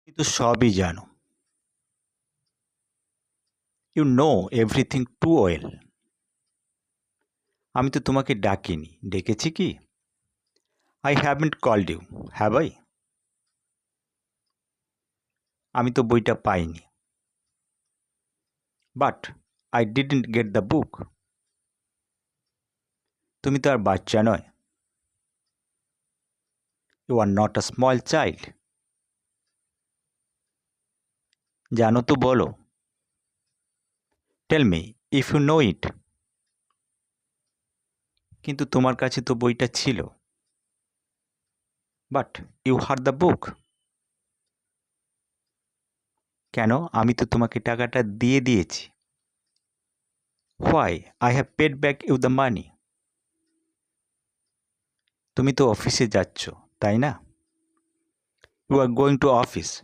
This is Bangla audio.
তুমি তো সবই জানো। You know everything too well. আমি তো তোমাকে ডাকিনি, ডেকেছি কি? I haven't called you, have I? আমি তো বইটা পাইনি। But I didn't get the book. তুমি তো আর বাচ্চা নয়। You are not a small child. জানো তো বলো। Tell me if you know it. কিন্তু তোমার কাছে তো বইটা ছিল। But you had the book. কেন? আমি তো তোমাকে টাকাটা দিয়ে দিয়েছি। Why? I have paid back you the money. তুমি তো অফিসে যাচ্ছ, তাই না? You are going to office